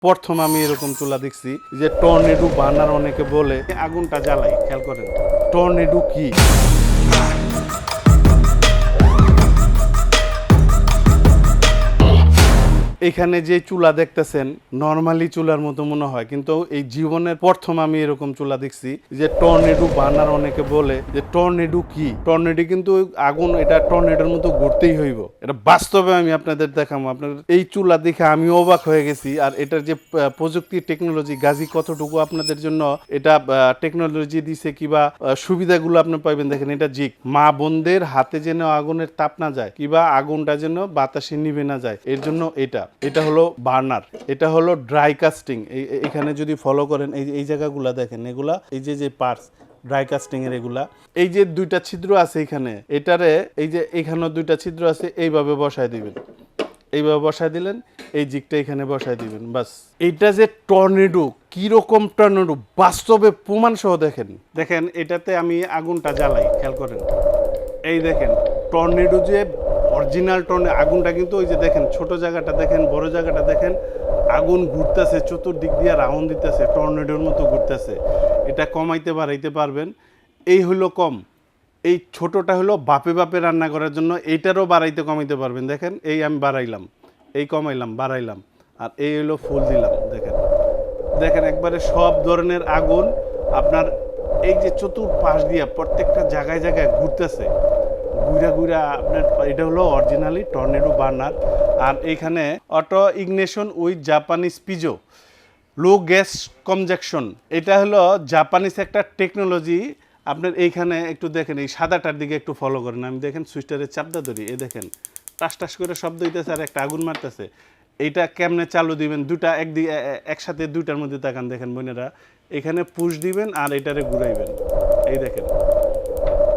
প্রথম আমি এরকম চুলা দেখছি যে টর্নেডো বার্নার অনেকে বলে আগুনটা জ্বালাই খেয়াল করেন টর্নেডো কি এখানে যে চুলা দেখতেছেন নরমালি চুলার মতো মনে হয় কিন্তু এই জীবনের প্রথম আমি এরকম চুলা দেখছি যে টর্নেডো বার্নার অনেকে বলে যে টর্নেডো কি টর্নেডো কিন্তু আগুন এটা টর্নেডোর মতো ঘুরতেই হইব এটা বাস্তবে আমি আপনাদের দেখাবো আপনাদের এই চুলা দেখে আমি অবাক হয়ে গেছি আর এটার যে প্রযুক্তি টেকনোলজি গাজী কতটুকু আপনাদের জন্য এটা টেকনোলজি দিছে কিবা সুবিধাগুলো আপনি পাইবেন দেখেন এটা জিক মা বোনদের হাতে যেন আগুনের তাপ না যায় কিবা আগুনটা যেন বাতাসে নিভে না যায় এর জন্য এটা হলো বার্নার এটা হলো ড্রাই কাস্টিং এখানে যদি ফলো করেন এই জায়গাগুলো দেখেন এগুলা এই যে পার্টস ড্রাই কাস্টিং এর এগুলা এই যে দুইটা ছিদ্র আছে এখানে এটারে এই যে এখানেও দুইটা ছিদ্র আছে এইভাবে বসায় দিবেন এইভাবে বসায় দিলেন এই জিগটা এখানে বসায় দিবেন বাস এইটা যে টর্নেডো কিরকম টর্নেডো বাস্তবে প্রমাণ সহ দেখেন এটাতে আমি আগুনটা জ্বালাই খেয়াল করেন এই দেখেন টর্নেডো যে অরিজিনাল আগুনটা কিন্তু ওই যে দেখেন ছোট জায়গাটা দেখেন বড় জায়গাটা দেখেন আগুন ঘুরতেছে চতুর্দিক দিয়ে রাউন্ড দিতেছে টর্নেডোর মতো ঘুরতেছে এটা কমাইতে বাড়াইতে পারবেন এই হলো কম এই ছোটটা হলো বাপে বাপে রান্না করার জন্য এইটারও বাড়াইতে কমাইতে পারবেন দেখেন এই আমি বাড়াইলাম এই কমাইলাম বাড়াইলাম আর এই হলো ফুল দিলাম দেখেন একবারে সব ধরনের আগুন আপনার এই যে চতুর্পাশ দিয়ে প্রত্যেকটা জায়গায় জায়গায় ঘুরতেছে ঘুরা আপনার এটা হলো অরিজিনালি টর্নেডো বার্নার আর এখানে auto ignition with Japanese পিজো low gas conjunction এটা হলো জাপানিজ একটা টেকনোলজি আপনার এইখানে একটু দেখেন এই সাদাটার দিকে একটু ফলো করেন আমি দেখেন সুইচটারে চাপদা ধরি এই দেখেন টাস করে শব্দ হইতেছে আর একটা আগুন মারতেছে এইটা কেমনে চালু দিবেন দুটা একসাথে দুইটার মধ্যে তাকান দেখেন বোনেরা এখানে পুশ দিবেন আর এটারে ঘুরাইবেন এই দেখেন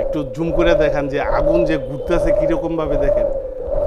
একটু জুম করে দেখান যে আগুন যে ঘুরতেছে কিরকম ভাবে দেখেন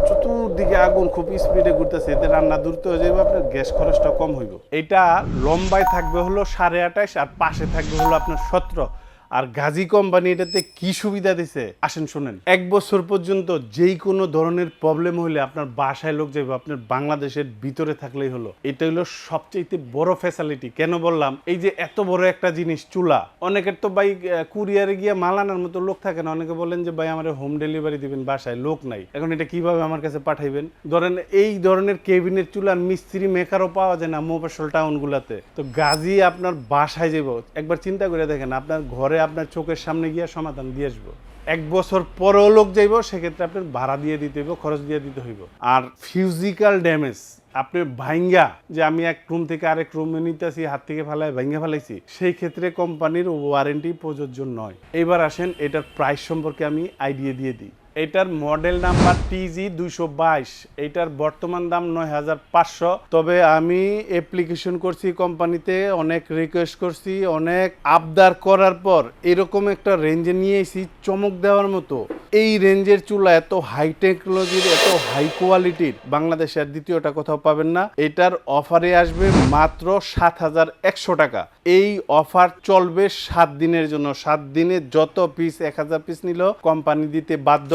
চতুর্দিকে আগুন খুব স্পিডে ঘুরতেছে এতে রান্না দ্রুত হয়ে যাবে আপনার গ্যাস খরচটা কম হইব এটা লম্বায় থাকবে হলো 28.5 আর পাশে থাকবে হলো আপনার 17 আর গাজী কোম্পানি এটাতে কি সুবিধা দিছে আসেন শুনেন 1 বছর পর্যন্ত যেই কোনো ধরনের প্রবলেম হইলে আপনার বাসায় লোক যাবে আপনার বাংলাদেশের ভিতরে থাকলেই হলো এটা হলো সবচেয়ে বড় ফ্যাসিলিটি কেন বললাম এই যে এত বড় একটা জিনিস চুলা অনেকের তো ভাই কুরিয়ারে গিয়ে মাল আনার মতো লোক থাকে না অনেকে বলেন যে ভাই আমার হোম ডেলিভারি দিবেন বাসায় লোক নাই এখন এটা কিভাবে আমার কাছে পাঠাইবেন ধরেন এই ধরনের কেবিনের চুলার মিস্ত্রি মেকারও পাওয়া যায় না মফস্বল টাউনগুলোতে তো গাজী আপনার বাসায় যাব একবার চিন্তা করে দেখেন আপনার ঘরে আপনার চোখের সামনে গিয়ে সমাধান দিয়ে আসবো 1 বছর পরেও লোক যাইব সেক্ষেত্রে আপনার ভাড়া দিয়ে দিতে হইব খরচ দিয়ে দিতে হইব আর ফিজিক্যাল ড্যামেজ আপনি ভাঙ্গা যে আমি এক রুম থেকে আরেক রুমে নিতেছি হাত থেকে ভাঙ্গা ফেলাইছি সেই ক্ষেত্রে কোম্পানির ওয়ারেন্টি প্রযোজ্য নয় এবার আসেন এটার প্রাইস সম্পর্কে আমি আইডিয়া দিয়ে দিই এটার মডেল নাম্বার TG222 এটার বর্তমান দাম 9,500 তবে আমি অ্যাপ্লিকেশন করছি কোম্পানিতে অনেক রিকোয়েস্ট করছি অনেক আবদার করার পর এরকম একটা রেঞ্জে নিয়ে এসেছি চমক দেওয়ার মতো এই রেঞ্জের চুলা এত হাই টেকনোলজির এত হাই কোয়ালিটির বাংলাদেশে আর দ্বিতীয়টা কোথাও পাবেন না এটার অফারে আসবে মাত্র 7,100 টাকা এই অফার চলবে 7 দিনের জন্য 7 দিনে যত পিস 1,000 পিস নিল কোম্পানি দিতে বাধ্য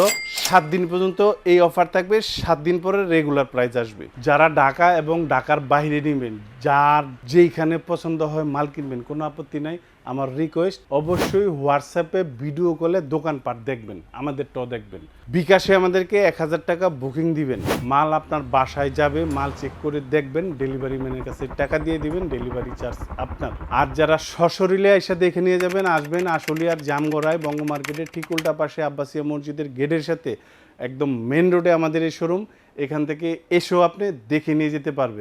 7 দিন পর্যন্ত এই অফার থাকবে 7 দিন পরে রেগুলার প্রাইস আসবে যারা ঢাকা এবং ঢাকার বাইরে নেবেন যার যেইখানে পছন্দ হয় মাল কিনবেন কোনো আপত্তি নাই আমার রিকোয়েস্ট অবশ্যই হোয়াটসঅ্যাপে ভিডিও কলে দোকানপাট দেখবেন আমাদেরটাও দেখবেন বিকাশে আমাদেরকে 1,000 টাকা বুকিং দিবেন মাল আপনার বাসায় যাবে মাল চেক করে দেখবেন ডেলিভারি ম্যানের কাছে টাকা দিয়ে দিবেন ডেলিভারি চার্জ আপনার আর যারা সশরীরে এসে দেখে নিয়ে যাবেন আসবেন আশুলিয়ার জামগড়ায় বঙ্গ মার্কেটের ঠিক উল্টা পাশে আব্বাসিয়া মসজিদের গেটের সাথে একদম মেন রোডে আমাদের এই শোরুম এখান থেকে এসেও আপনি দেখে নিয়ে যেতে পারবেন